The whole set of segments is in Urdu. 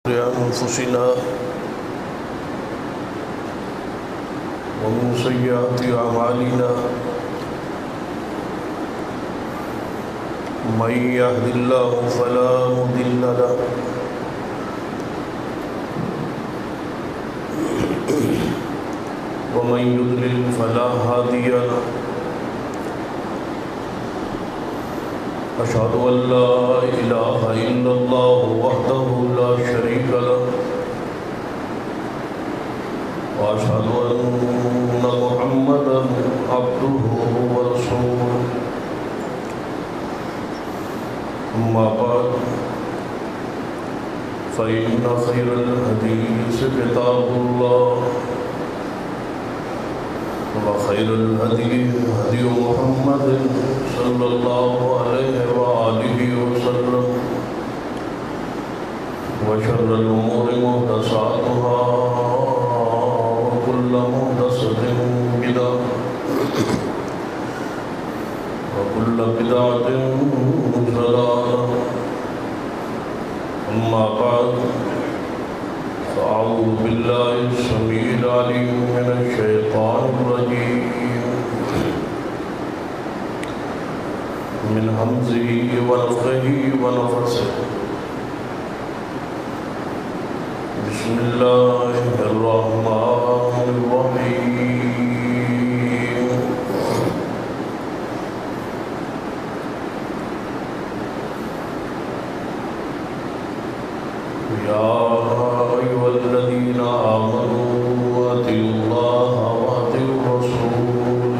أنفسنا ومن سيئات أعمالنا من يهد الله فلا مضل له ومن يضلل فلا هادي له أشهد أن لا إله إلا الله وحده لا شريك له وأشهد أن محمدا عبده ورسوله أما بعد فإن خير الحديث كتاب الله وخير الهدي هدي محمد صلى الله عليه وآله وسلم وشر الأمور محدثاتها وكل محدثة بدعة وكل بدعة ضلالة أما بعد فأعوذ بالله السميع العليم من الشيطان الرجيم من همزه ونفخه ونفثه بسم الله الرحمن الرحيم يا أيها الذين آمنوا أطيعوا الله وأطيعوا الرسول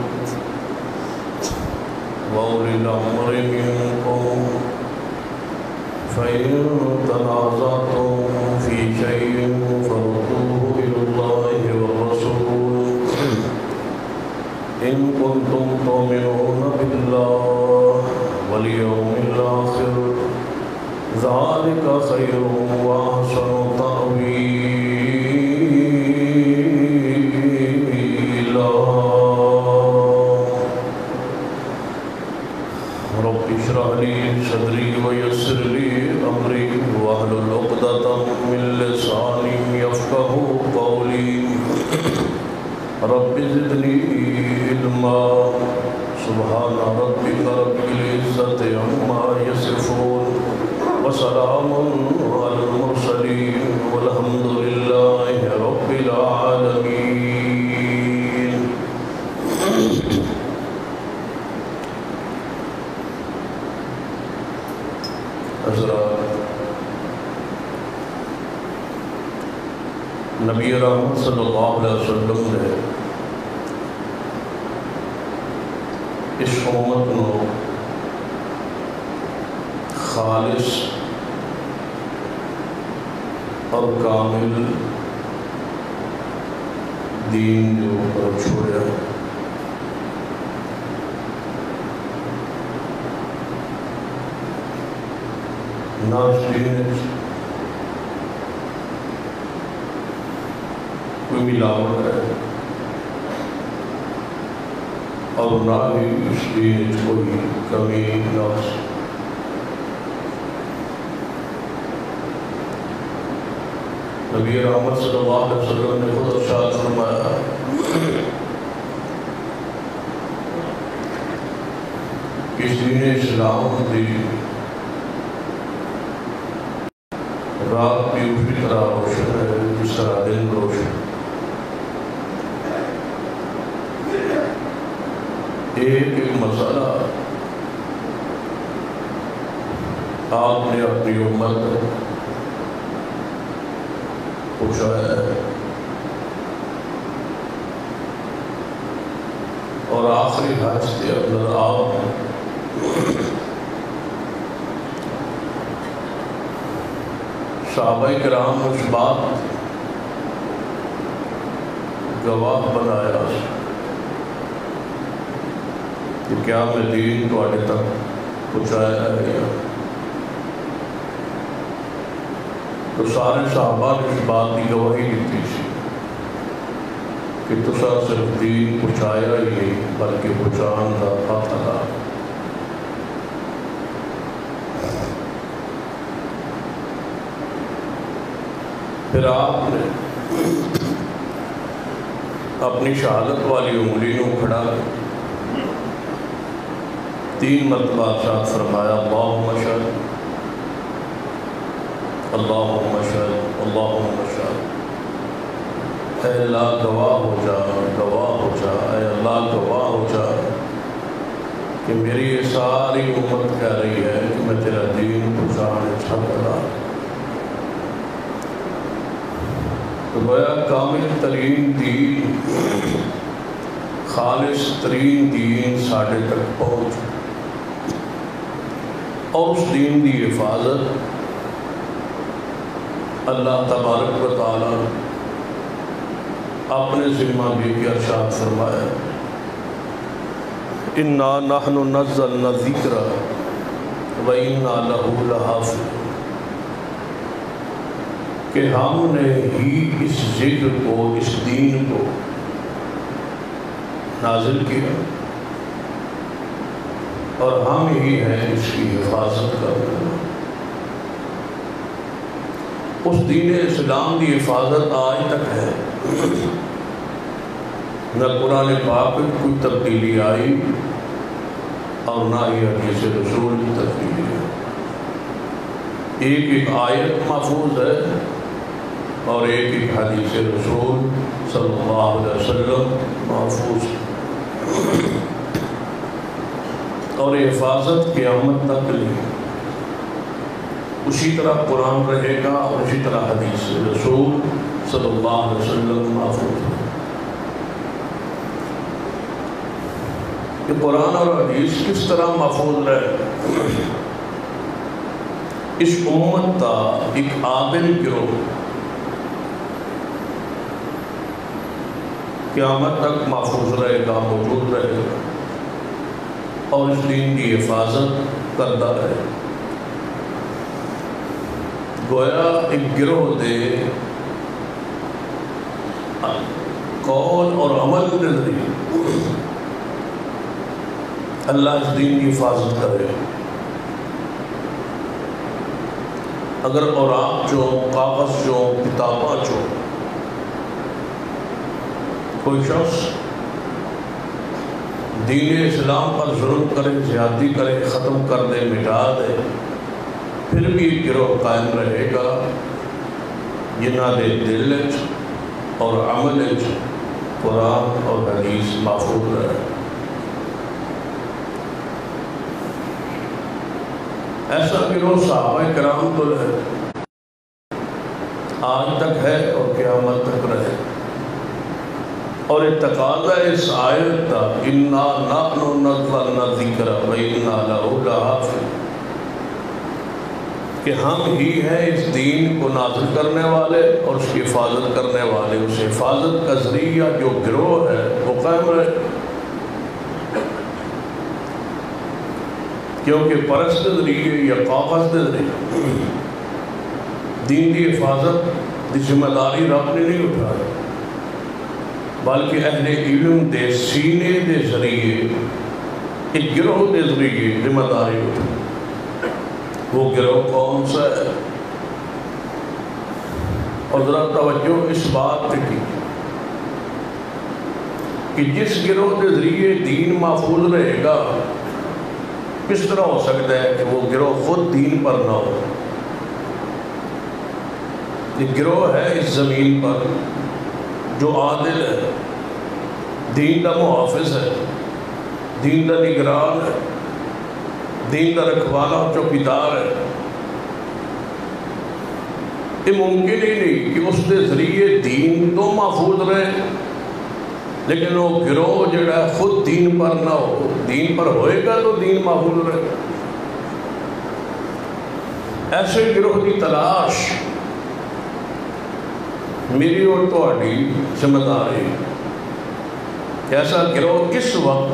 وأولي الأمر منكم فإن تنازعتم في شيء فردوه إلى الله والرسول إن كنتم تؤمنون بالله واليوم الآخر ذلك خير وأحسن تأويلا رب اشرح لي صدري ويسر لي أمري واحلل عقدة من لساني يفقهوا قولي رب زدني علما سبحان ربك رب العزة عما يصفون وسلام على المرسلين والحمد لله رب العالمين. حضرات، نبی رحمت صلی اللہ علیہ وسلم نے اس امت کو خالص اور کامل دین جو اوپر چھوڑا نہ اس دین کوئی ملاوٹ ہے اور نہ ہی اس دین کوئی کمی نقص. نبی رحمت صلی اللہ علیہ وسلم نے خود ارشاد فرمایا کہ اس دین اسلام دی رات بھی اسی طرح روشن ہے جس طرح دن روشن. ایک مسئلہ آپ نے اپنی امت پوچھا ہے اور آخری حج کے اندر آپ صحابہ کرام اس بات گواہ بنایا کہ کیا میں دین تواڈے تک پہنچایا ہے یا تو سارے صحابہ نے اس بات کی گواہی دیتی سی کہ تسا صرف دین پہنچایا ہی نہیں بلکہ پہنچان دا پتہ لا. پھر آپ نے اپنی شہادت والی انگلی کو کھڑا 3 مرتبہ ارشاد فرمایا اللہم اشہد اللہم اشہد اللہم اشہد، اے اللہ گواہ ہو جا، گواہ ہو جا، اے اللہ گواہ ہو جا کہ میری یہ ساری امت کہہ رہی ہے کہ میں تیرا دین پہنچانے چھپا۔ تو گویا کامل ترین دین، خالص ترین دین ساڑھے تک پہنچ، اور اس دین کی حفاظت اللہ تبارک و تعالی اپنے ذمہ لے کے ارشاد فرمایا اِنَّا نَحْنُ نَزَّلْنَا الذِّکْرَ وَإِنَّا لَهُ لَحَافِظُونَ، کہ ہم نے ہی اس ذکر کو، اس دین کو نازل کیا اور ہم ہی ہیں اس کی حفاظت کرنے والے۔ اس دین اسلام کی حفاظت آج تک ہے، نہ قرآن پاک میں کوئی تبدیلی آئی اور نہ ہی حدیث رسول کی تبدیلی ہے۔ ایک ایک آیت محفوظ ہے اور ایک ایک حدیث رسول صلی اللہ علیہ وسلم محفوظ ہے، اور حفاظت قیامت تک نہیں۔ اسی طرح قرآن رہے گا اور اسی طرح حدیث رسول صلی اللہ علیہ وسلم محفوظ ہے۔ کہ قرآن اور حدیث کس طرح محفوظ رہے؟ اس امت کا ایک عادل گروہ قیامت تک محفوظ رہے گا، موجود رہے گا اور اس دین کی حفاظت کرتا رہے گا۔ گویا ایک گروہ دے قول اور عمل کے ذریعے اللہ اس دین کی حفاظت کرے۔ اگر اوراق چو، کاغذ چو، کتاباں چو کوئی شخص دین اسلام پر ظلم کرے، زیادتی کرے، ختم کر دے، مٹا دے، پھر بھی ایک گروہ قائم رہے گا جنہاں دے دل اور عمل قرآن اور حدیث محفوظ رہے۔ ایسا گروہ صحابہ کرام تو ہے، آج تک ہے اور قیامت تک رہے، اور یہ تقاضا اس آیت کا اِنَّا نَحْنُ نَزَّلْنَا الذِّکْرَ وَإِنَّا لَهُ لَحَافِظُونَ، کہ ہم ہی ہیں اس دین کو نازل کرنے والے اور اس کی حفاظت کرنے والے۔ اس حفاظت کا ذریعہ جو گروہ ہے وہ قائم رہے، کیونکہ پرس کے ذریعے یا کاغذ کے ذریعے دین کی حفاظت کی ذمہ داری رب نے نہیں اٹھائی، بلکہ اہل علم دے سینے دے ذریعے ایک گروہ دے ذریعے ذمہ داری اٹھائی۔ وہ گروہ کون سا ہے؟ اور ذرا توجہ اس بات پہ کی کہ جس گروہ کے ذریعے دین محفوظ رہے گا، کس طرح ہو سکتا ہے کہ وہ گروہ خود دین پر نہ ہو؟ یہ گروہ ہے اس زمین پر جو عادل ہے، دین کا محافظ ہے، دین کا نگران ہے، دین کا رکھوالا اور چوکیدار ہے۔ یہ ممکن ہی نہیں کہ اس کے ذریعے دین تو محفوظ رہے لیکن وہ گروہ جڑا ہے خود دین پر نہ ہو۔ دین پر ہوئے گا تو دین محفوظ رہے۔ ایسے گروہ کی تلاش میری اور تہاڈی ذمہ داری ہے۔ ایسا گروہ اس وقت،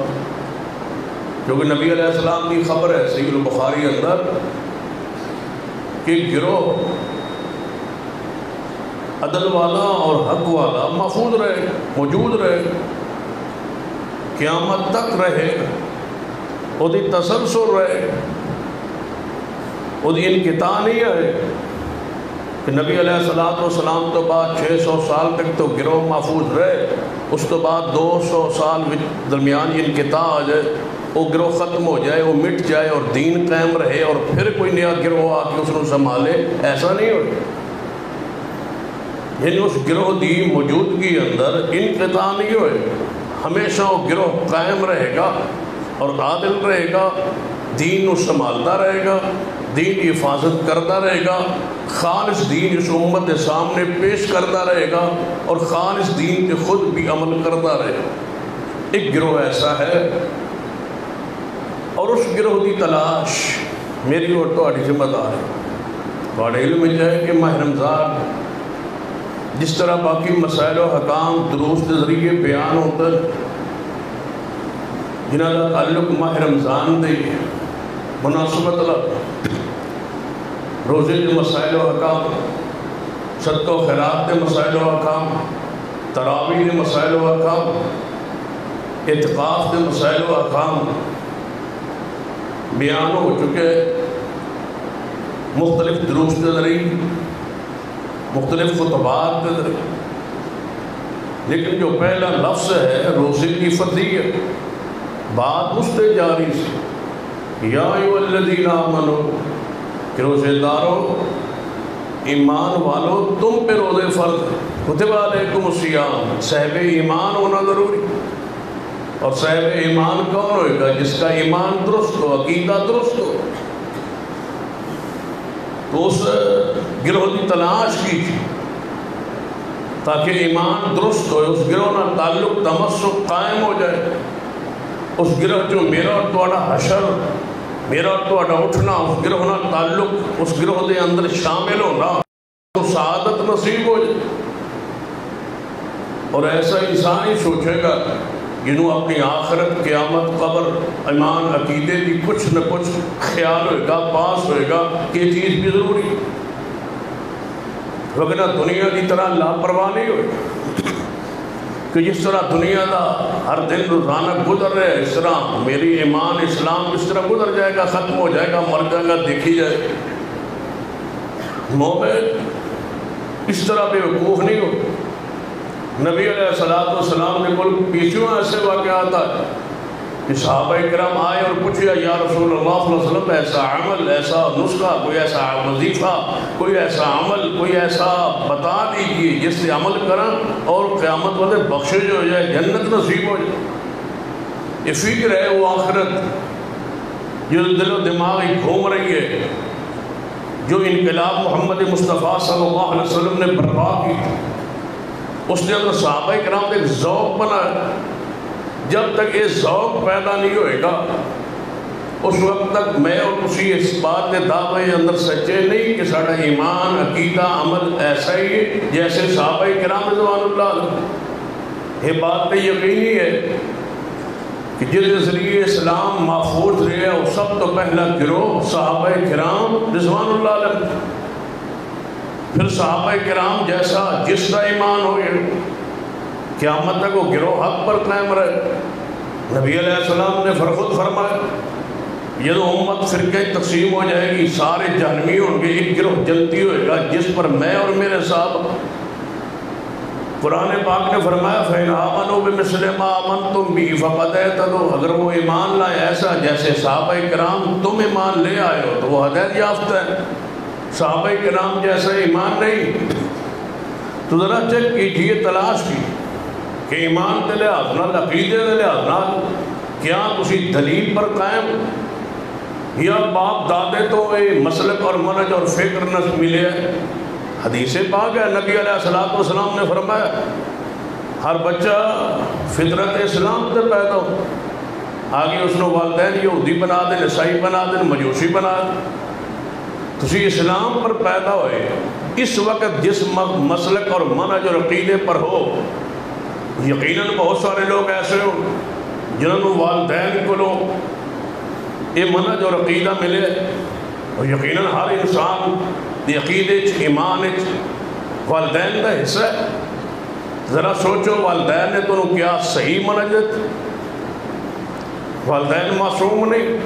کیونکہ نبی علیہ السلام کی خبر ہے صحیح البخاری اندر کہ گروہ عدل والا اور حق والا محفوظ رہے، موجود رہے، قیامت تک رہے، وہ دی تسلسل رہے، وہ دی انقطاع نہیں آئے۔ کہ نبی علیہ السلام تو بعد 600 سال تک تو گروہ محفوظ رہے، اس تو بعد 200 سال درمیان انقطاع آ جائے، وہ گروہ ختم ہو جائے، وہ مٹ جائے اور دین قائم رہے، اور پھر کوئی نیا گروہ آ کے اس کو سنبھالے، ایسا نہیں ہو۔ یعنی اس گروہ دی موجودگی اندر انقطاع نہیں ہوئے، ہمیشہ وہ گروہ قائم رہے گا اور عادل رہے گا، دین کو سنبھالتا رہے گا، دین کی حفاظت کرتا رہے گا، خالص دین اس امت کے سامنے پیش کرتا رہے گا، اور خالص دین کے خود بھی عمل کرتا رہے گا۔ ایک گروہ ایسا ہے، اور اس گروہ کی تلاش میری اور تہاڈی ذمہ دار ہے۔ تہاڈے علم میں ہے کہ ماہ رمضان جس طرح باقی مسائل و حکام دروس کے ذریعے بیان ہوتا ہے، جنہاں کا تعلق ماہ رمضان دے مناسبت لگ روزے کے مسائل و حکام، صدقہ و خیرات کے مسائل و حکام، تراویح کے مسائل و حکام، اعتکاف کے مسائل و حکام بیان ہو چکے، مختلف دروس کے ذریعے، مختلف خطبات کے ذریعے۔ لیکن جو پہلا لفظ ہے روزے کی فضیلت، بات اس سے جاری سے، یا ایھا الذین آمنوا، کہ روزے دارو، ایمان والو، تم پہ روزے فرض، کتب علیکم الصیام، صاحب ایمان ہونا ضروری۔ اور صاحب ایمان کون ہوئے گا؟ جس کا ایمان درست ہو، عقیدہ درست ہو۔ تو اس گروہ کی تلاش کی تاکہ ایمان درست ہو، اس گروہ نہ تعلق تمسک قائم ہو جائے، اس گروہ جو میرا اور تہاڈا حشر، میرا اور تہاڈا اٹھنا، اس گروہ نہ تعلق، اس گروہ دے اندر شامل ہونا، تو سعادت نصیب ہو جائے۔ اور ایسا انسان ہی سوچے گا جنہوں اپنی آخرت، قیامت، قبر، ایمان، عقیدے کی کچھ نہ کچھ خیال ہوئے گا، پاس ہوئے گا کہ یہ چیز بھی ضروری، وگرنہ دنیا کی طرح لاپرواہ نہیں ہوئے کہ جس طرح دنیا دا ہر دن روزانہ گزر رہے ہیں، اس طرح میری ایمان اسلام اس طرح گزر جائے گا، ختم ہو جائے گا، مر جائے گا، دیکھی جائے۔ مومن اس طرح بے وقوف نہیں ہو۔ نبی علیہ السلام نے کل پیچھوں ایسے واقعات آئے کہ صحابہ کرام آئے اور پوچھا، یا رسول اللہ صلی اللہ علیہ وسلم، ایسا عمل، ایسا نسخہ، کوئی ایسا وظیفہ، کوئی ایسا عمل، کوئی ایسا بتا دیجیے جس سے عمل کریں اور قیامت والے بخشش ہو جائے، جنت نصیب ہو جائے۔ یہ فکر ہے وہ آخرت جو دل و دماغ گھوم رہی ہے، جو انقلاب محمد مصطفیٰ صلی اللہ علیہ وسلم نے برپا کی، اس نے اگر صحابہ کرام کا ایک ذوق بنا ہے۔ جب تک یہ ذوق پیدا نہیں ہوئے گا اس وقت تک میں اور تسی اس بات کے دعوے اندر سچے نہیں کہ ساڑھا ایمان، عقیدہ، عمل ایسا ہی ہے جیسے صحابہ کرام رضوان اللہ علیہ۔ یہ بات پہ یقینی ہے کہ جس ذریعے اسلام محفوظ رہے وہ سب تو پہلا گروہ صحابہ کرام رضوان اللہ علیہ، پھر صحابہ کرام جیسا جس کا ایمان ہو گیا، قیامت تک وہ گروہ حق پر قائم رہے۔ نبی علیہ السلام نے خود فرمایا، یہ تو امت فرقے تقسیم ہو جائے گی، سارے جہنمی ہوں گے، ایک گروہ جنتی ہوئے گا جس پر میں اور میرے صاحب۔ قرآن پاک نے فرمایا، فَإِنْ آمَنُوا بِمِثْلِ مَا آمَنْتُمْ بِهِ فَقَدْ اهْتَدَوْا، اگر وہ ایمان لائے ایسا جیسے صحابہ کرام تم ایمان لے آئے ہو تو وہ ہدایت یافتہ ہے۔ صحابہ کرام جیسا ایمان نہیں تو ذرا چیک کیجیے، تلاش کی کہ ایمان کے لحاظ نال، عقیدے کے لحاظ نال کیا تسی دلیل پر قائم، یا باپ دادے تو یہ مسلک اور منہج اور فکر نہ ملے ہے۔ حدیث پاک ہے، نبی علیہ السلام نے فرمایا ہر بچہ فطرت اسلام سے پیدا ہو، آگے اس نے والدین یہودی بنا دیں، عیسائی بنا دیں، مجوسی بنا دیں، تسی اسلام پر پیدا ہوئے۔ اس وقت جس مسلک اور منہج اور عقیدے پر ہو، یقیناً بہت سارے لوگ ایسے ہو جنہوں نے والدین کو یہ منہج اور عقیدہ ملے، اور یقیناً ہر انسان دی عقیدے ایمان والدین کا حصہ ہے۔ ذرا سوچو والدین نے تو کیا صحیح منہج، والدین معصوم نہیں،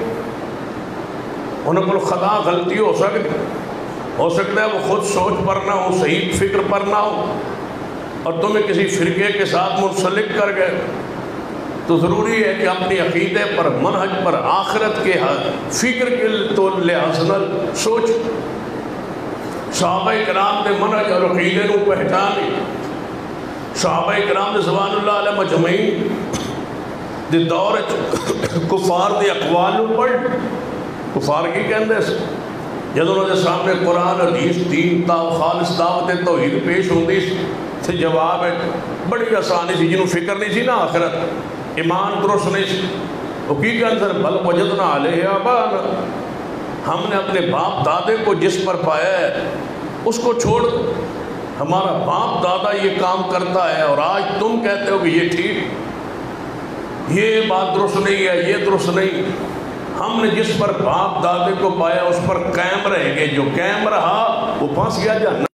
انہوں کو خطا غلطی ہو سکتی، ہو سکتا ہے وہ خود سوچ پر نہ ہو، صحیح فکر پر نہ ہو، اور تمہیں کسی فرقے کے ساتھ منسلک کر گئے، تو ضروری ہے کہ اپنی عقیدے پر، منہج پر، آخرت کے فکر کے تو لحاظ نال سوچ۔ صحابہ کرام دے منہج اور عقیدے کو پہچانے، صحابہ کرام دے رضوان اللہ علیہ مجمعین دے دور کفار دے اقوال نو پڑھ، کفار کی کہندے سے جب انہوں نے سامنے قرآن حدیث دین خالص دعوت توحید پیش ہوندی سے جواب ہے بڑی آسانی سی، جنہوں فکر نہیں سی نا آخرت، ایمان درست نہیں سی، وہ کی کہندے سے بل وجدنا علیہ آبانا، ہم نے اپنے باپ دادے کو جس پر پایا ہے اس کو چھوڑ، ہمارا باپ دادا یہ کام کرتا ہے اور آج تم کہتے ہو کہ یہ ٹھیک، یہ بات درست نہیں ہے، یہ درست نہیں۔ ہم نے جس پر باپ دادے کو پایا اس پر قائم رہیں گے، جو قائم رہا وہ پھنس گیا جہنم۔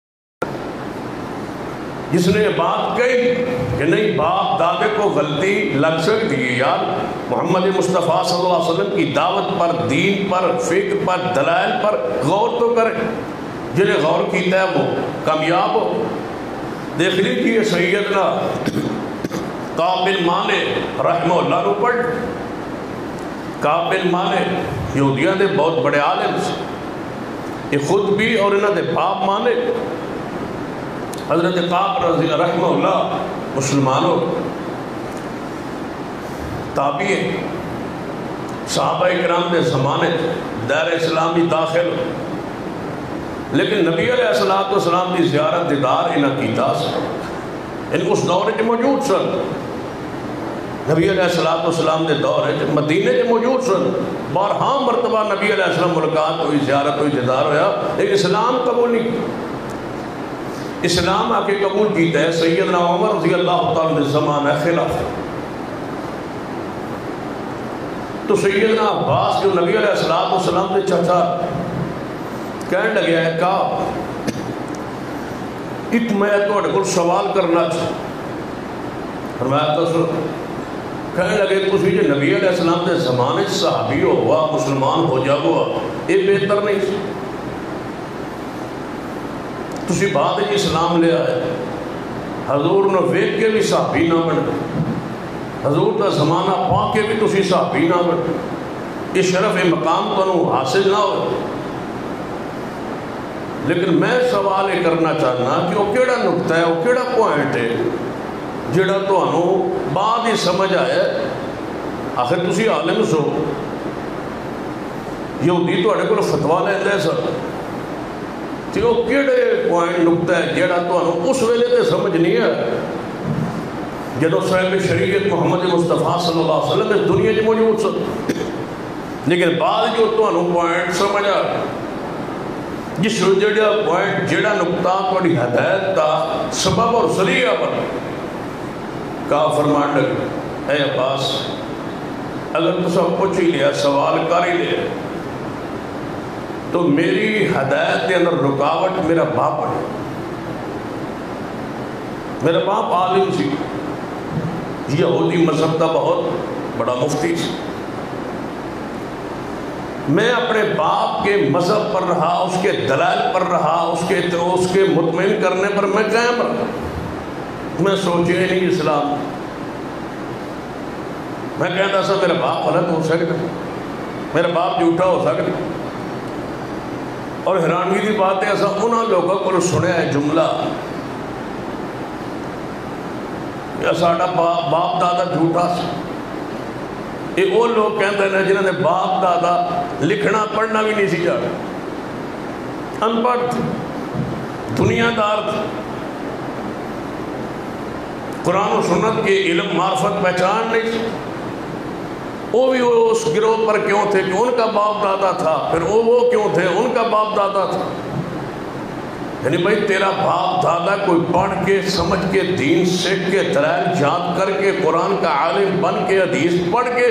جس نے یہ بات کہی کہ نہیں باپ دادے کو غلطی لگ سکتی ہے، یار محمد مصطفیٰ صلی اللہ علیہ وسلم کی دعوت پر، دین پر، فکر پر، دلائل پر غور تو کرے، جنہیں غور کیتا ہے وہ کامیاب ہو۔ دیکھ لیجیے سیدنا کعب بن مالک رحمہ اللہ رو پڑھ، کعب بن مالک یہودیاں دے بہت بڑے عالم سے، یہ خود بھی اور انہاں دے باپ مالک حضرت کعب رضی اللہ رحمہ اللہ مسلمانوں تابعی صحابہ کرام دے زمانے دائرہ اسلامی داخل، لیکن نبی علیہ السلام کی زیارت دیدار انہاں کیتا ان اس دور کے موجود سن، نبی علیہ السلام دے دور ہے مدینے کے موجود سن، بارہا مرتبہ نبی علیہ السلام ملاقات ہوئی، زیارت ہوئی، دیدار ہویا، لیکن اسلام قبول نہیں، اسلام آکے قبول کیتا ہے سیدنا عمر رضی اللہ تعالیٰ نے زمانہ خلاف۔ تو سیدنا عباس جو نبی علیہ السلام دے چچا کہنے لگے ہے کعب ایک میں توڑے کو سوال کرنا چاہتا فرمایا تو سن، کہنے لگے تسی جو نبی علیہ السلام دے زمانے صحابی ہوا مسلمان ہو جا ہوا یہ بہتر نہیں سی، تسی بعد اسلام لے آئے، حضور نے ویک کے بھی صحابی نہ بنے، حضور دا زمانہ پا کے بھی تسی صحابی نہ بنے، یہ شرف مقام تو حاصل نہ ہو۔ لیکن میں سوال یہ کرنا چاہنا کہ وہ کیڑا نقطہ ہے، وہ کیڑا پوائنٹ ہے جڑا تو انہوں بعد ہی سمجھ آئے، آخر تسی عالم سو، یہودی تو اڑے کو فتوہ لے دے سر، کہ وہ کیڑے پوائنٹ نقطہ ہے جڑا تو انہوں اس ویلے تے سمجھ نہیں ہے جدو صاحب شریعت محمد مصطفیٰ صلی اللہ علیہ وسلم اس دنیا جی موجود سن، لیکن بعد جو تو انہوں پوائنٹ سمجھ آئے جس جڑا پوائنٹ جڑا نقطہ توڑی ہدایت تا سبب اور ذریعہ بنا، کہا فرمان لگے اے عباس اگر تو سب پوچھ ہی لیا سوال کر ہی لیا تو میری ہدایت کے اندر رکاوٹ میرا باپ ہے، میرا باپ عالم سی، یہودی مذہب کا بہت بڑا مفتی سی، میں اپنے باپ کے مذہب پر رہا، اس کے دلائل پر رہا، اس کے مطمئن کرنے پر میں قائم رہا، میں سوچے نہیں اسلام، میں کہتا سا میرا باپ غلط ہو سکتا، میرا باپ جھوٹا ہو سکتا، اور حیرانگی کی بات ہے ایسا انہاں لوگوں کو سنیا ہے جملہ کہ ساڑھا باپ دادا جھوٹا سا، یہ وہ لوگ کہتے ہیں جنہوں نے باپ دادا لکھنا پڑھنا بھی نہیں سی جاتا، ان پڑھ تھے، دنیا دار تھے، قرآن و سنت کے علم معرفت پہچان نہیں سی، وہ بھی اس گروہ پر کیوں تھے کہ ان کا باپ دادا تھا، پھر وہ کیوں تھے ان کا باپ دادا تھا، یعنی بھائی تیرا باپ دادا کوئی پڑھ کے سمجھ کے دین سیکھ کے دلائل یاد کر کے قرآن کا عالم بن کے حدیث پڑھ کے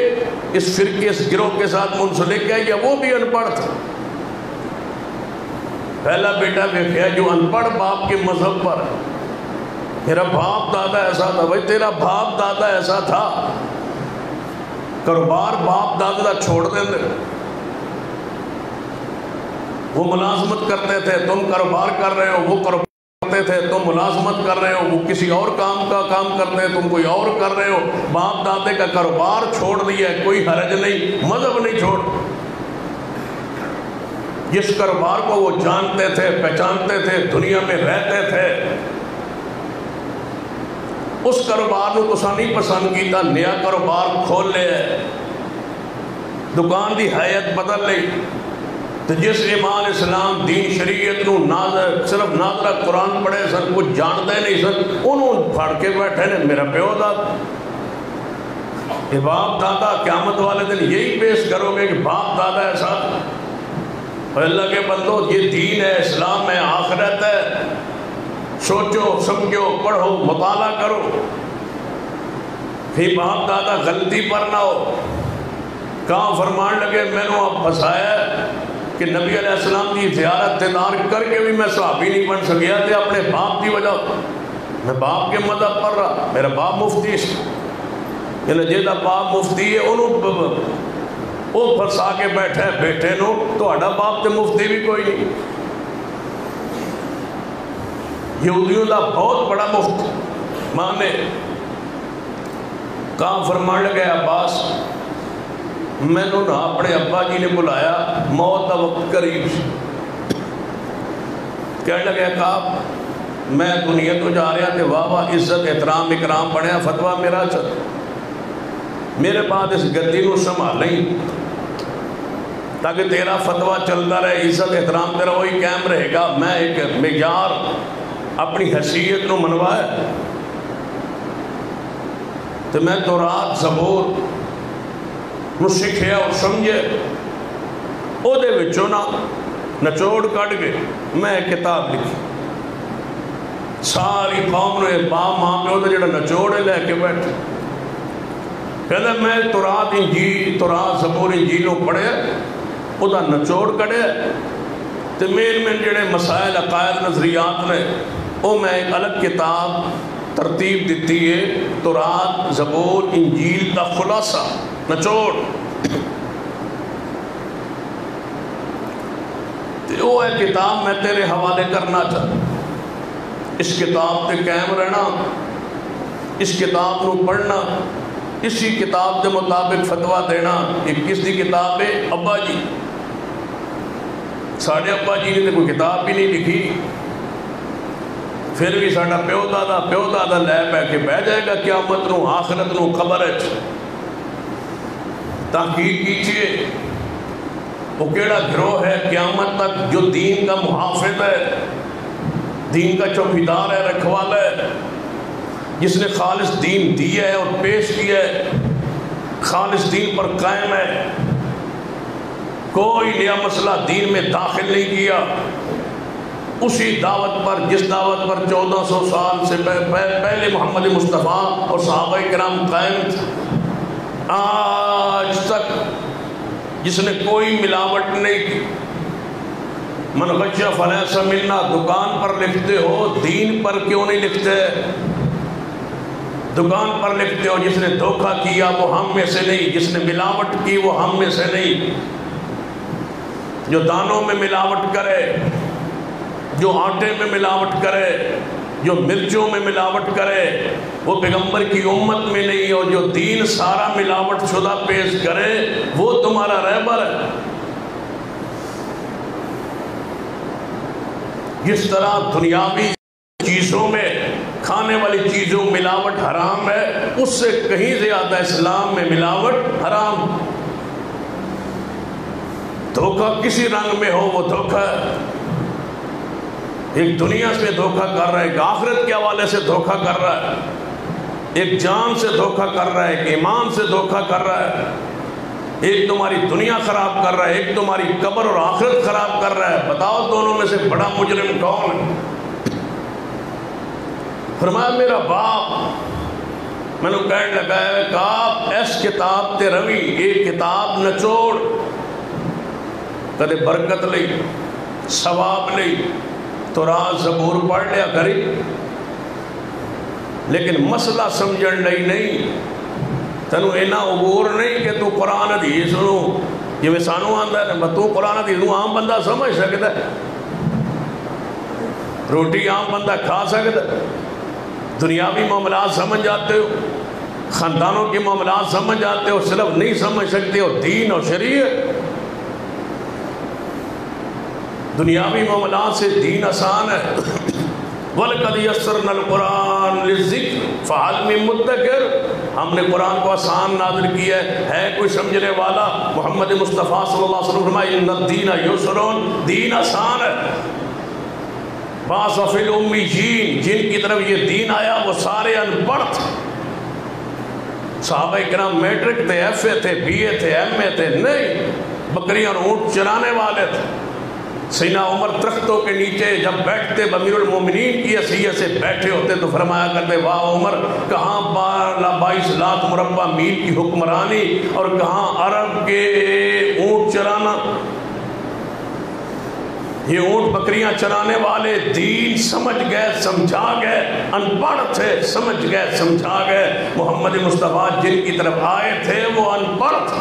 اس فرقے اس گروہ کے ساتھ منسلک ہے، یا وہ بھی ان پڑھ تھا؟ پہلا بیٹا دیکھا جو ان پڑھ باپ کے مذہب پر، میرا باپ دادا ایسا تھا، بھائی تیرا باپ دادا ایسا تھا، کاروبار باپ دادا چھوڑ دیں دے، وہ ملازمت کرتے تھے، تم کاروبار کر رہے ہو، وہ کاروبار کرتے تھے، تم ملازمت کر رہے ہو، وہ کسی اور کام کرتے ہیں، تم کوئی اور کر رہے ہو، باپ دادے کا کاروبار چھوڑ دیا ہے، کوئی حرج نہیں، مذہب نہیں چھوڑ۔ جس کاروبار کو وہ جانتے تھے، پہچانتے تھے، دنیا میں رہتے تھے، اس کاروبار کو تسا نہیں پسند کیتا، نیا کاروبار کھول لے، دکان دی حیت بدل لئی۔ تو جس ایمان اسلام دین شریعت نو صرف ناظرہ قرآن پڑھے سن، کچھ جانتے نہیں سن، انہوں پھڑ کے بیٹھے نے میرا پیو دادا، یہ باپ دادا، قیامت والے دن یہی پیش کرو گے کہ باپ دادا ایسا؟ اللہ کے بندو، یہ دین ہے، اسلام ہے، آخرت ہے، سوچو سمجھو، پڑھو، مطالعہ کرو، پھر باپ دادا غلطی پر نہ ہو۔ کہاں فرمان لگے میں نے اب پھنسایا کہ نبی علیہ السلام کی زیارت دیدار کر کے بھی میں صحابی نہیں بن سکیا تھے اپنے باپ کی وجہ، میں باپ کے مذہب پر رہا، میرا باپ مفتی ہے، جیدہ باپ مفتی ہے انہوں وہ پھنسا کے بیٹھے بیٹھے نو تو اڈا باپ تے مفتی بھی کوئی نہیں۔ یہودیوں دا بہت بڑا مفت مانے کہاں فرمان لگے عباس، میں نے اپنے ابا جی نے بلایا، موت دا وقت قریب سے، کہنے لگے کہا میں دنیا تو جا رہا تھے، واہ واہ عزت احترام اکرام بڑھیا، فتوہ میرا چل میرے بعد اس گدی نو سنبھالیں تاکہ تیرا فتوہ چلتا رہے، عزت احترام تیرا وہی قائم رہے گا۔ میں ایک معیار اپنی حیثیت نو منوایا، تو میں تورات زبور نو سکھیا اور سمجھے، او دے وچوں نا نچوڑ کٹ کے میں ایک کتاب لکھی، ساری قوم نے باپ ماں پہ ہوتے جڑا نچوڑے لے کے بیٹھے، کہتا میں تورات انجیل تورات زبور انجیلوں پڑھے، او دا نچوڑ کڑے، تو میں جڑے مسائل عقائد نظریات نے او میں ایک الگ کتاب ترتیب دیتی ہے، تورات زبور انجیل کا خلاصہ نچوڑ، تو وہ ہے کتاب میں تیرے حوالے کرنا چاہتا، اس کتاب تے قائم رہنا، اس کتاب نو پڑھنا، اسی کتاب کے مطابق فتوہ دینا۔ یہ کس دی کتاب ہے؟ ابا جی، ساڑھے ابا جی نے کوئی کتاب بھی نہیں لکھی، پھر بھی ساڑھا پیو دادا لے پہ کے بہ جائے گا قیامت نو، آخرت نو، قبر ہے تحقیق کیجئے وہ کیڑا گروہ ہے قیامت تک جو دین کا محافظ ہے، دین کا چوکیدار ہے، رکھوالا ہے، جس نے خالص دین دیا ہے اور پیش کیا ہے، خالص دین پر قائم ہے، کوئی نیا مسئلہ دین میں داخل نہیں کیا، اسی دعوت پر جس دعوت پر 1400 سال سے پہلے محمد مصطفیٰ اور صحابہ کرام قائم تھے، آج تک جس نے کوئی ملاوٹ نہیں کی۔ من غش فلیس منا، دکان پر لکھتے ہو، دین پر کیوں نہیں لکھتے؟ دکان پر لکھتے ہو جس نے دھوکہ کیا وہ ہم میں سے نہیں، جس نے ملاوٹ کی وہ ہم میں سے نہیں، جو دانوں میں ملاوٹ کرے، جو آٹے میں ملاوٹ کرے، جو مرچوں میں ملاوٹ کرے، وہ پیغمبر کی امت میں نہیں، اور جو دین سارا ملاوٹ شدہ پیش کرے وہ تمہارا رہبر ہے۔ جس طرح دنیاوی چیزوں میں، کھانے والی چیزوں ملاوٹ حرام ہے، اس سے کہیں زیادہ اسلام میں ملاوٹ حرام۔ دھوکہ کسی رنگ میں ہو وہ دھوکہ ہے، ایک دنیا سے دھوکہ کر رہا ہے، ایک آخرت کے حوالے سے دھوکہ کر رہا ہے، ایک جان سے دھوکہ کر رہا ہے، ایک ایمان سے دھوکہ کر رہا ہے، ایک تمہاری دنیا خراب کر رہا ہے، ایک تمہاری قبر اور آخرت خراب کر رہا ہے۔ بتاؤ دونوں میں سے بڑا مجرم کون ہے؟ فرمایا میرا باپ، میں نے کہنے لگا ہے کہ آپ اس کتاب تے روی، ایک کتاب نچوڑ، کدے برکت لئی، ثواب لئی، تورات زبور پڑھ لیا کری، لیکن مسئلہ سمجھن لئی نہیں، تنو اینا عبور نہیں کہ تو قرآن حدیث نو جی میں سانو آندا ہے تو قرآن حدیث نو عام بندہ سمجھ سکتا ہے، روٹی عام بندہ کھا سکتا ہے، دنیاوی معاملات سمجھ جاتے ہو، خاندانوں کے معاملات سمجھ جاتے ہو، صرف نہیں سمجھ سکتے ہو دین اور شریعت۔ دنیاوی معاملات سے دین آسان ہے۔ وَلَقَدْ يَسَّرْنَا الْقُرْآنَ لِلذِّكْرِ فَهَلْ مِن مُدَّكِرٍ، ہم نے قرآن کو آسان نازل کیا ہے کوئی سمجھنے والا؟ محمد مصطفیٰ صلی اللہ علیہ وسلم فرمائے اِنَّ الدِّینَ یُسْرٌ، دین آسان ہے۔ بَعْثَ فِی الْأُمِّیِّینَ، جن کی طرف یہ دین آیا وہ سارے ان پڑھ تھے۔ صحابہ کرام میٹرک تھے، ایف اے تھے، بی اے تھے، ایم اے تھے نہیں، بکریاں اور اونٹ چرانے والے تھے۔ سیدنا عمر درختوں کے نیچے جب بیٹھتے امیر المومنین کی حیثیت سے بیٹھے ہوتے تو فرمایا کرتے واہ عمر، کہاں 22 لاکھ مربع میل کی حکمرانی اور کہاں عرب کے اونٹ چرانا۔ یہ اونٹ بکریاں چرانے والے دین سمجھ گئے، سمجھا گئے، ان پڑھ تھے، سمجھ گئے، سمجھا گئے۔ محمد مصطفیٰ جن کی طرف آئے تھے وہ ان پڑھ تھے،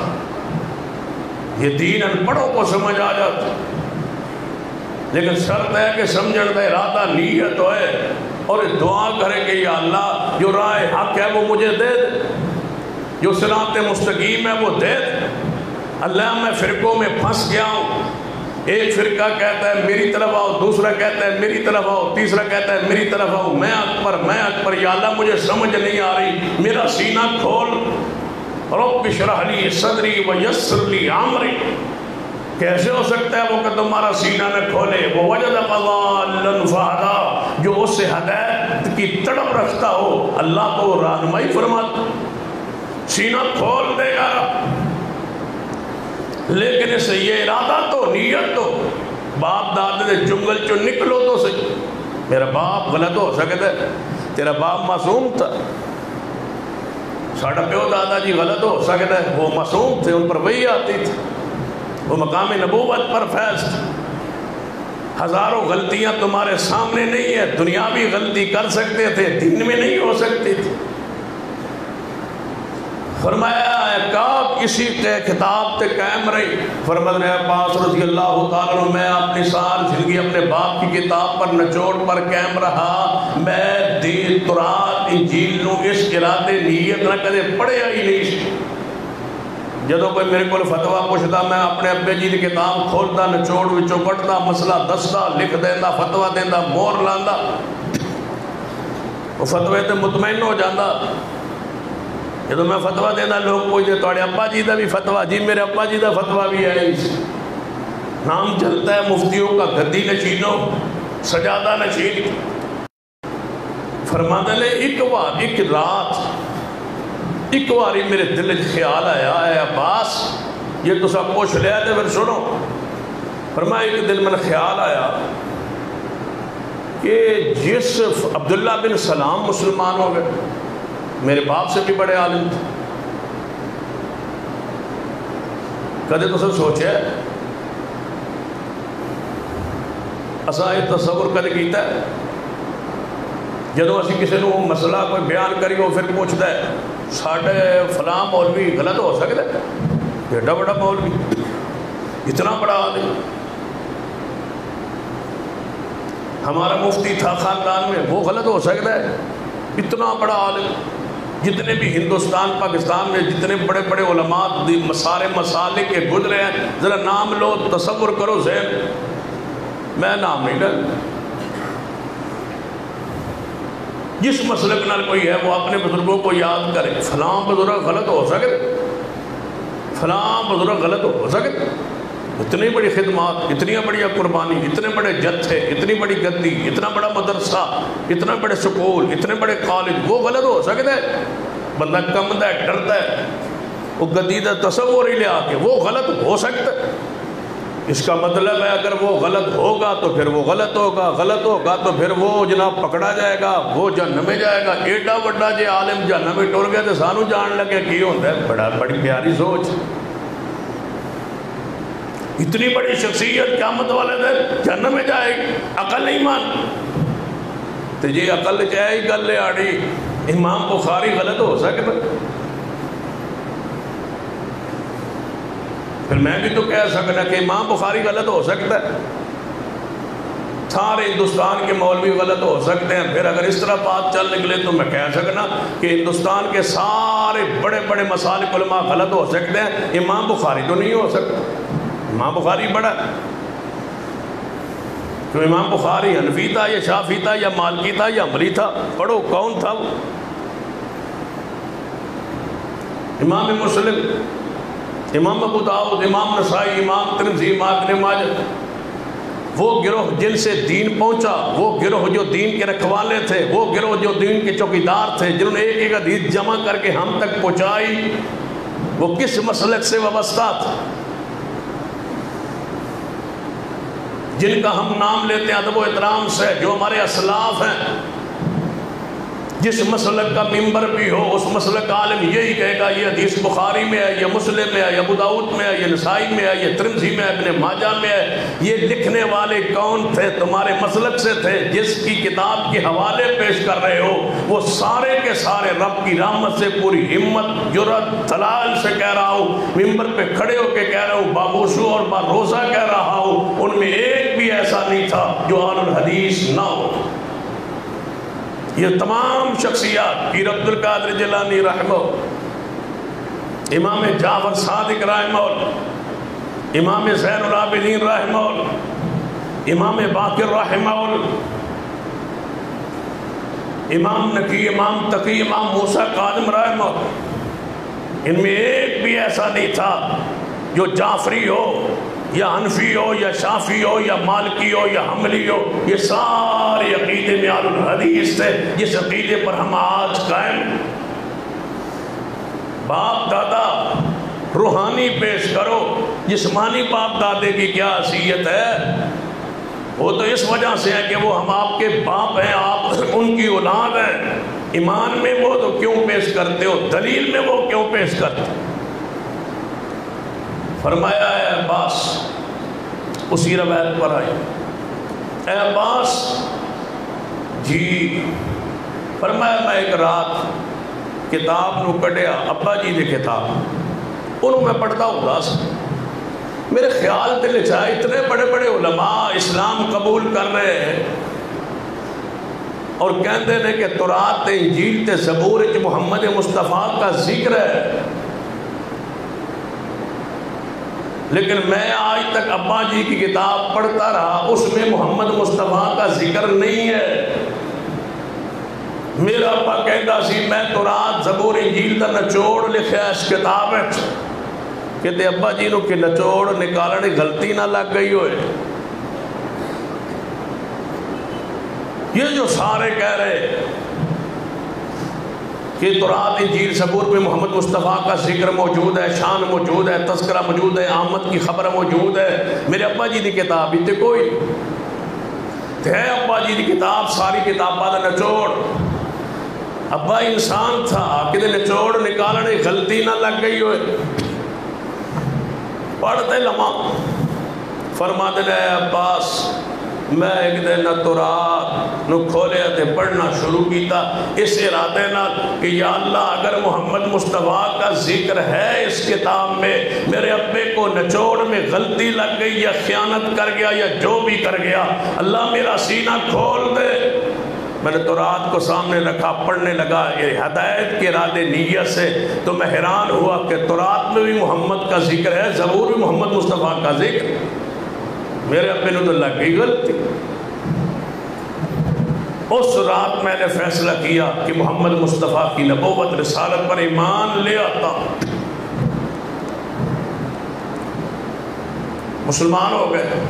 یہ دین ان پڑھوں کو سمجھ آ جاتا، لیکن شرط ہے کہ سمجھن کا ارادہ نیت ہوئے اور دعا کرے کہ یا اللہ جو راہ حق ہے وہ مجھے دے دے، جو صراط مستقیم ہے وہ دے دے۔ اللہ میں فرقوں میں پھنس گیا ہوں، ایک فرقہ کہتا ہے میری طرف آؤ، دوسرا کہتا ہے میری طرف آؤ، تیسرا کہتا ہے میری طرف آؤ، میں اکبر میں اکبر۔ یا اللہ مجھے سمجھ نہیں آ رہی، میرا سینہ کھول، رب اشرح لی صدری ویسر لی امری۔ کیسے ہو سکتا ہے وہ کہ تمہارا سینہ نہ کھولے؟ وَوَجَدَكَ ضَالًّا فَهَدَىٰ، جو اس سے ہدایت کی تڑپ رکھتا ہو اللہ کو رہنمائی فرماتا، سینہ کھول دے گا۔ لیکن اس سے یہ ارادہ تو نیت تو باپ دادے دے جنگل چو نکلو تو صحیح۔ میرا باپ غلط ہو سکتا ہے، تیرا باپ معصوم تھا، ساڑھا پیو دادا جی غلط ہو سکتا ہے، وہ معصوم تھے، ان پر وہی آتی تھی، وہ مقام نبوت پر فیض تھا۔ ہزاروں غلطیاں تمہارے سامنے نہیں ہے، دنیاوی غلطی کر سکتے تھے، دین میں نہیں ہو سکتی تھی۔ فرمایا کعب اسی خطاب تے قائم رہی، فرمایا عباس رضی اللہ تعالیٰ عنہ میں اپنی سال زندگی اپنے باپ کی کتاب پر نچوڑ پر قائم رہا، میں دین تورات انجیل نو اس ارادے نیت نہ کدے پڑھیا ہی نہیں۔ جدو کوئی میرے کو فتویٰ پوچھتا میں اپنے ابے جی کی کتاب کھولتا نچوڑ وچوں پڑھتا، مسئلہ دستا، لکھ دینا، فتویٰ دینا، مور لاندا، وہ فتوے تے مطمئن ہو جاتا۔ جدو میں فتویٰ دینا لوگ پوچھتے توڑے ابا جی دا بھی فتویٰ، جی میرے ابا جی دا فتویٰ بھی ہے، نام چلتا ہے مفتیوں کا گدی نشینوں سجادہ نشین۔ فرماتے نے ایک رات ایک باری میرے دل خیال آیا ہے عباس یہ تو سب پوچھ لیا تھے، پھر سنو۔ فرمایا ایک دل میں خیال آیا کہ جس عبداللہ بن سلام مسلمان ہو گئے، میرے باپ سے بھی بڑے عالم تھے، کدے تو سب سوچے اساں یہ تصور کدے کیتا ہے جدو اسی کسی نے مسئلہ کوئی بیان کری وہ پھر پوچھتا ہے ساڑھے فلاں مولوی غلط ہو سکتا ہے، ایڈا بڑا مولوی اتنا بڑا عالم، ہمارا مفتی تھا خاندان میں وہ غلط ہو سکتا ہے، اتنا بڑا عالم۔ جتنے بھی ہندوستان پاکستان میں جتنے بڑے بڑے علماء سارے مسالک کے گزرے ہیں ذرا نام لو، تصور کرو ذہن، میں نام نہیں ڈال، جس مسلک نال کوئی ہے وہ اپنے بزرگوں کو یاد کرے، فلاں بزرگ غلط ہو سکتے، فلاں بزرگ غلط ہو سکتے، اتنی بڑی خدمات، اتنی بڑی قربانی، اتنے بڑے جتھے، اتنی بڑی گدی، اتنا بڑا مدرسہ، اتنا بڑے سکول، اتنے بڑے کالج، وہ غلط ہو سکتے ہے؟ بندہ کمدا ہے، ڈرتا ہے، وہ گدی دا تصور ہی لے آ کے وہ غلط ہو سکتا ہے۔ اس کا مطلب ہے اگر وہ غلط ہوگا تو پھر وہ غلط ہوگا، غلط ہوگا تو پھر وہ جناب پکڑا جائے گا، وہ جہنم میں جائے گا۔ ایڈا بڑا جے عالم جہنم میں ٹر گیا تو سانو جان لگے کی ہوتا ہے، بڑی پیاری سوچ، اتنی بڑی شخصیت قیامت والے دن جہنم میں جائے گی، عقل نہیں مان تو جی عقل جائے ہی گل آڑی، امام بخاری غلط ہو سکتا، پھر میں بھی تو کہہ سکنا کہ امام بخاری غلط ہو سکتا ہے، سارے ہندوستان کے مولوی غلط ہو سکتے ہیں، پھر اگر اس طرح بات چل نکلے تو میں کہہ سکنا کہ ہندوستان کے سارے بڑے بڑے مسالک علماء غلط ہو سکتے ہیں، امام بخاری تو نہیں ہو سکتا۔ امام بخاری بڑا ہے، تو امام بخاری حنفی تھا یا شافعی تھا یا مالکی تھا یا حنبلی تھا؟ پڑھو کون تھا وہ؟ امام مسلم، امام ابو داؤد، امام نسائی، امام ترمذی، امام ابن ماجہ، وہ گروہ جن سے دین پہنچا، وہ گروہ جو دین کے رکھوالے تھے، وہ گروہ جو دین کے چوکیدار تھے، جنہوں نے ایک ایک حدیث جمع کر کے ہم تک پہنچائی، وہ کس مسلک سے وابستہ تھا؟ جن کا ہم نام لیتے ہیں ادب و احترام سے، جو ہمارے اسلاف ہیں، جس مسلک کا ممبر بھی ہو اس مسلک کا عالم یہی کہے گا یہ حدیث بخاری میں ہے، یہ مسلم میں ہے، یہ ابو داؤد میں ہے، یہ نسائی میں ہے، یہ ترمذی میں ہے، ابن ماجہ میں ہے۔ یہ لکھنے والے کون تھے؟ تمہارے مسلک سے تھے، جس کی کتاب کے حوالے پیش کر رہے ہو وہ سارے کے سارے رب کی رحمت سے پوری ہمت جرأت دلال سے کہہ رہا ہوں، ممبر پہ کھڑے ہو کے کہہ رہا ہوں، باوضو اور باروزہ کہہ رہا ہوں، ان میں ایک بھی ایسا نہیں تھا جو اہل الحدیث نہ ہو۔ یہ تمام شخصیات، پیر عبد القادر جیلانی رحمہ، امام جعفر صادق رحمہ، امام زین العابدین رحمہ، امام باقر رحمہ، امام نقی، امام تقی، امام موسیٰ کاظم رحمہ، ان میں ایک بھی ایسا نہیں تھا جو جعفری ہو یا حنفی ہو یا شافعی ہو یا مالکی ہو یا حنبلی ہو، یہ سارے عقیدے میں اہل الحدیث تھے، جس عقیدے پر ہم آج قائم ہیں۔ باپ دادا روحانی پیش کرو، جسمانی باپ دادے کی کیا حیثیت ہے؟ وہ تو اس وجہ سے ہے کہ وہ ہم آپ کے باپ ہیں، آپ ان کی اولاد ہیں۔ ایمان میں وہ تو کیوں پیش کرتے ہو؟ دلیل میں وہ کیوں پیش کرتے ہو؟ فرمایا اے عباس، اسی روایت پر آئی، اے عباس جی، فرمایا میں ایک رات کتاب نو کٹیا، ابا جی دی کتاب انہوں میں پڑھتا ہوتا سا، میرے خیال دل چاہے اتنے بڑے بڑے علماء اسلام قبول کر رہے ہیں اور کہتے ہیں کہ تورات تے انجیل تے زبور وچ محمد مصطفیٰ کا ذکر ہے، لیکن میں آج تک ابا جی کی کتاب پڑھتا رہا، اس میں محمد مصطفیٰ کا ذکر نہیں ہے۔ میرا ابا کہتا سی میں تورات زبور انجیل دا نچوڑ لکھیا اس کتاب ہے، کہتے ابا جی نو کہ نچوڑ نکالنے غلطی نہ لگ گئی ہوئے۔ یہ جو سارے کہہ رہے کہ تورات انجیل زبور میں محمد مصطفیٰ کا ذکر موجود ہے، شان موجود ہے، تذکرہ موجود ہے، آمد کی خبر موجود ہے، میرے ابا جی دی کتاب ہی تے کوئی ہے، ابا جی دی کتاب ساری کتاباں دا نچوڑ، ابا انسان تھا کہ نچوڑ نکالنے غلطی نہ لگ گئی ہوئے۔ پڑھتے لمحہ فرما دے اے عباس، میں ایک دن تورات نو کھولے تے پڑھنا شروع کیتا اس ارادے نال کہ یا اللہ اگر محمد مصطفیٰ کا ذکر ہے اس کتاب میں، میرے ابے کو نچوڑ میں غلطی لگ گئی یا خیانت کر گیا یا جو بھی کر گیا، اللہ میرا سینہ کھول دے۔ میں نے تورات کو سامنے رکھا، پڑھنے لگا ہدایت کے ارادے نیت سے، تو میں حیران ہوا کہ تورات میں بھی محمد کا ذکر ہے، زبور بھی محمد مصطفیٰ کا ذکر، میرے ابے نے تو لگ گئی غلطی۔ اس رات میں نے فیصلہ کیا کہ محمد مصطفیٰ کی نبوت رسالت پر ایمان لے آتا، مسلمان ہو گئے۔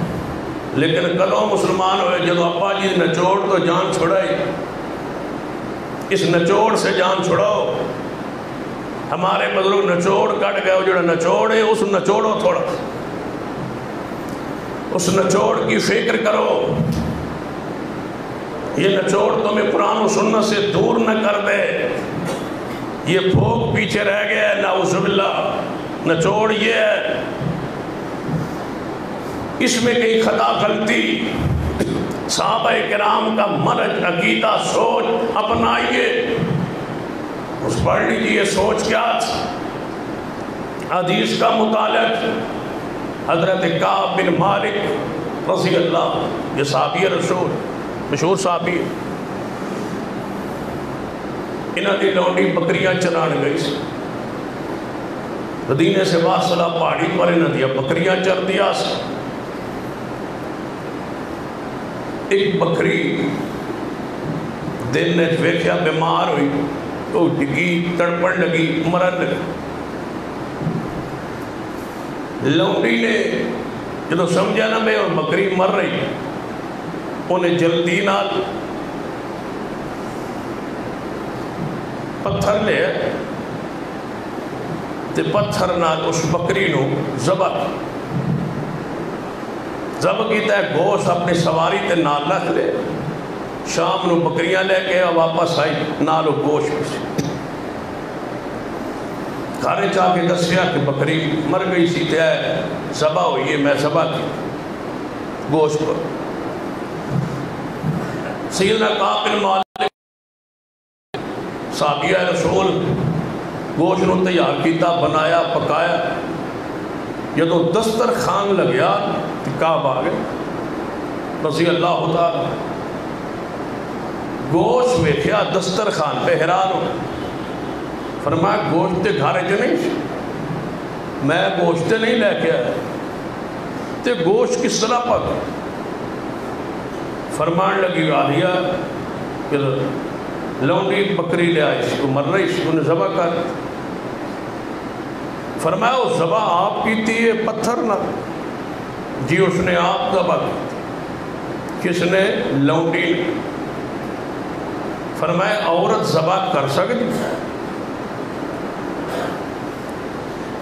لیکن کدوں مسلمان ہوئے؟ جب ابا جی نچوڑ تو جان چھڑائی، اس نچوڑ سے جان چھڑاؤ۔ ہمارے بزرگ نچوڑ کٹ گئے، جو نچوڑ ہے اس نچوڑو تھوڑا، اس نچوڑ کی فکر کرو۔ یہ نچوڑ تمہیں قرآن و سنت سے دور نہ کر دے، یہ پھوک پیچھے رہ گیا ہے، نعوذ باللہ۔ نچوڑ یہ ہے، اس میں کئی خطا غلطی صحابہ کرام کا منہج عقیدہ سوچ اپنائیے، اس پڑھ لیجیے سوچ کیا تھی، حدیث کا مطالعہ، حضرت کعب بن مالک رضی اللہ، یہ صحابی رسول، مشہور صحابی ہے، انہاں دی لونڈی بکریاں چران گئی سی، مدینے سے واصلہ پہاڑی پر انہاں دیا بکریاں چر دیا سی۔ ایک بکری دن نے ویکھیا بیمار ہوئی تو ڈگی، تڑپن لگی، مرن لگی۔ لونڈی نے جدو سمجھا نا میں اور بکری مر رہی، انہیں جلدی نال پتھر لے تے پتھر نال اس بکری نو ذبح کیتا ہے، گوشت اپنی سواری تے نال رکھ لے، شام نو بکریاں لے کے واپس آئی نالو گوشت سے گھر چاہ کے دسیا کہ بکری مر گئی سی تے ذبح ہوئی ہے، میں ذبح کی گوشت پر۔ سیدنا کعب بن مالک صحابیہ رسول گوشت نو تیار کیتا، بنایا، پکایا، جدو دسترخوان لگیا کعب آ گئے رضی اللہ تعالی، گوشت ویکھیا دسترخوان پہ حیران ہو، فرمایا گوشت تے گھر جو نہیں، میں گوشت نہیں لے کے آیا، تے گوشت کس طرح پک؟ فرمان لگی عالیہ کہ لونڈی بکری لے آئی سی، وہ مر رہی سی، انہیں ذبح کر۔ فرمایا وہ ذبح آپ کیتی ہے پتھر نہ؟ جی اس نے آپ ذبح کی۔ کس نے؟ لونڈی نے۔ فرمایا عورت ذبح کر سکتی؟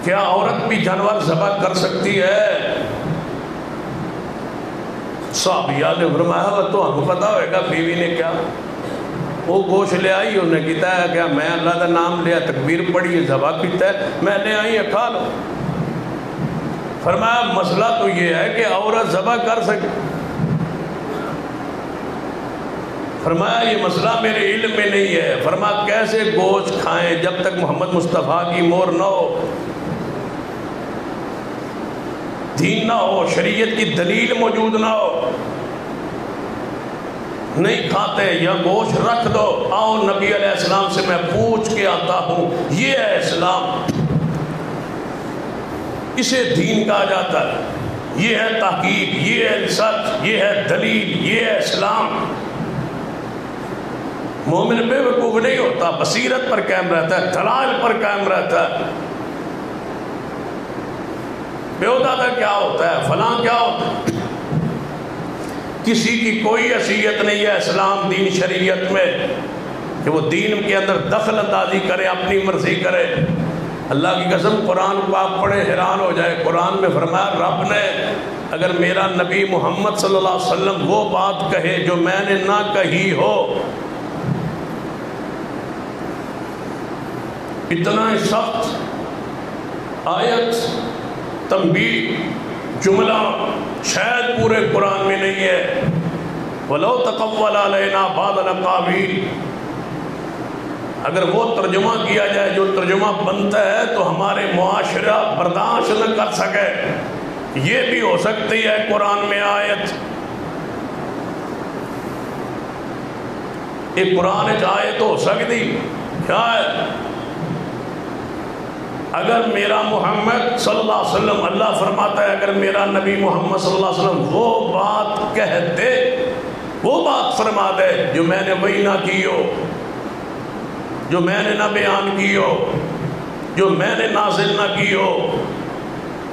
کیا عورت بھی جانور ذبح کر سکتی ہے؟ صحابیہ نے فرمایا تو ہمیں پتا ہوئے گا بیوی نے کیا، وہ گوشت لے آئی، انہوں نے کہتا ہے کہ میں اللہ کا نام لیا، تکبیر پڑھی، ذبح کیتا ہے، میں لے آئی ہے، کھا لو۔ فرمایا مسئلہ تو یہ ہے کہ عورت ذبح کر سکے۔ فرمایا یہ مسئلہ میرے علم میں نہیں ہے۔ فرمایا کیسے گوشت کھائیں جب تک محمد مصطفیٰ کی مہر نہ ہو، دین نہ ہو، شریعت کی دلیل موجود نہ ہو، نہیں کھاتے، یا گوشت رکھ دو، آؤ نبی علیہ السلام سے میں پوچھ کے آتا ہوں، یہ ہے اسلام، اسے دین کہا جاتا ہے، یہ ہے تحقیق، یہ ہے سچ، یہ ہے دلیل، یہ ہے اسلام۔ مومن بے وقوف نہیں ہوتا، بصیرت پر قائم رہتا ہے، دلائل پر قائم رہتا ہے۔ بے دادا کیا ہوتا ہے، فلاں کیا ہوتا ہے، کسی کی کوئی حیثیت نہیں ہے اسلام دین شریعت میں کہ وہ دین کے اندر دخل اندازی کرے، اپنی مرضی کرے۔ اللہ کی قسم قرآن پاک پڑھے حیران ہو جائے۔ قرآن میں فرمایا رب نے اگر میرا نبی محمد صلی اللہ علیہ وسلم وہ بات کہے جو میں نے نہ کہی ہو، اتنا سخت آیت، تنبیہ، جملہ شاید پورے قرآن میں نہیں ہے۔ وَلَوْ تَقَوَّلَ عَلَيْنَا بَعْضَ الْأَقَاوِيلِ، اگر وہ ترجمہ کیا جائے جو ترجمہ بنتا ہے تو ہمارے معاشرہ برداشت نہ کر سکے، یہ بھی ہو سکتی ہے قرآن میں آیت۔ ایک قرآن آیت ہو سکتی کیا ہے؟ اگر میرا محمد صلی اللہ علیہ وسلم، اللہ فرماتا ہے اگر میرا نبی محمد صلی اللہ علیہ وسلم وہ بات کہہ دے، وہ بات فرما دے جو میں نے وہی نہ کی ہو، جو میں نے نہ بیان کی ہو، جو میں نے نازل نہ کی ہو،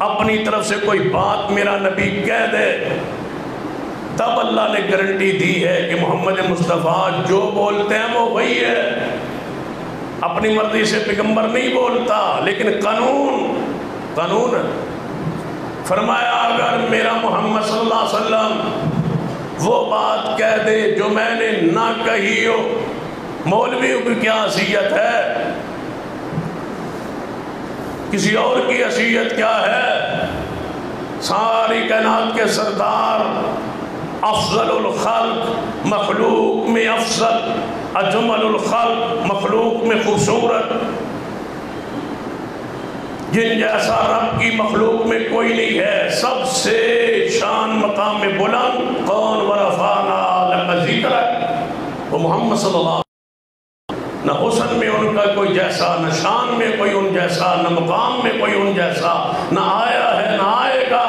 اپنی طرف سے کوئی بات میرا نبی کہہ دے، تب اللہ نے گارنٹی دی ہے کہ محمد مصطفیٰ جو بولتے ہیں وہ وہی ہے۔ اپنی مرضی سے پیغمبر نہیں بولتا، لیکن قانون فرمایا اگر میرا محمد صلی اللہ علیہ وسلم وہ بات کہہ دے جو میں نے نہ کہی ہو، مولویوں کی کیا حیثیت ہے، کسی اور کی حیثیت کیا ہے؟ ساری کائنات کے سردار، افضل الخلق، مخلوق میں افضل، اجمل الخلق، مخلوق میں خوبصورت، جن جیسا رب کی مخلوق میں کوئی نہیں ہے، سب سے شان مقام میں بلند کون ورفعنا لک ذکرک، وہ محمد صلی اللہ علیہ وسلم، نہ حسن میں ان کا کوئی جیسا، نہ شان میں کوئی ان جیسا، نہ مقام میں کوئی ان جیسا، نہ آیا ہے نہ آئے گا۔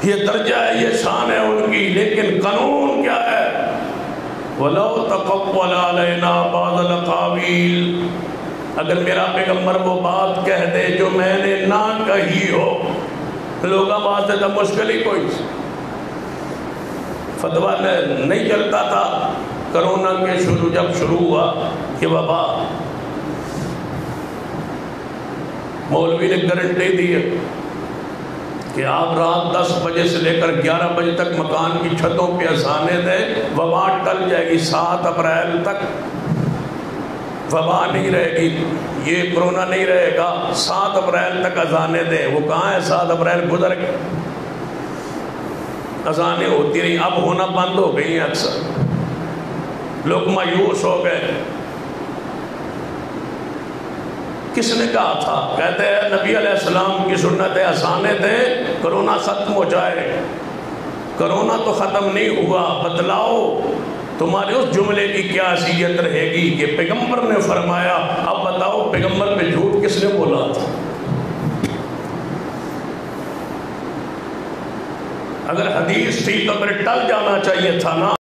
یہ درجہ ہے، یہ شان ہے ان کی، لیکن قانون کیا ہے؟ وَلَوْ تَقَوَّلَ عَلَيْنَا بَعْضَ الْأَقَاوِيلِ، اگر میرا پیغمبر وہ بات کہہ دے جو میں نے نہ کہی ہو، لوگاں بات ہے تو مشکل ہی کوئی فتویٰ نہیں چلتا تھا۔ کرونا کے جب شروع ہوا کہ وبا، مولوی نے گارنٹی دی کہ آپ رات 10 بجے سے لے کر 11 بجے تک مکان کی چھتوں پہ اذانیں دیں، وبا ٹل جائے گی، 7 اپریل تک وبا نہیں رہے گی، یہ کرونا نہیں رہے گا، 7 اپریل تک اذانیں دیں۔ وہ کہاں ہے؟ 7 اپریل گزر گئے، اذانیں ہوتی رہی، اب ہونا بند ہو گئی ہیں، اکثر لوگ مایوس ہو گئے۔ کس نے کہا تھا؟ کہتے ہیں نبی علیہ السلام کی سنت ہے، اذانیں دیں کرونا ختم ہو جائے۔ کرونا تو ختم نہیں ہوا، بتلاؤ تمہارے اس جملے کی کیا حیثیت رہے گی کہ پیغمبر نے فرمایا؟ اب بتاؤ پیغمبر پہ جھوٹ کس نے بولا تھا؟ اگر حدیث تھی تو پھر ٹل جانا چاہیے تھا نا۔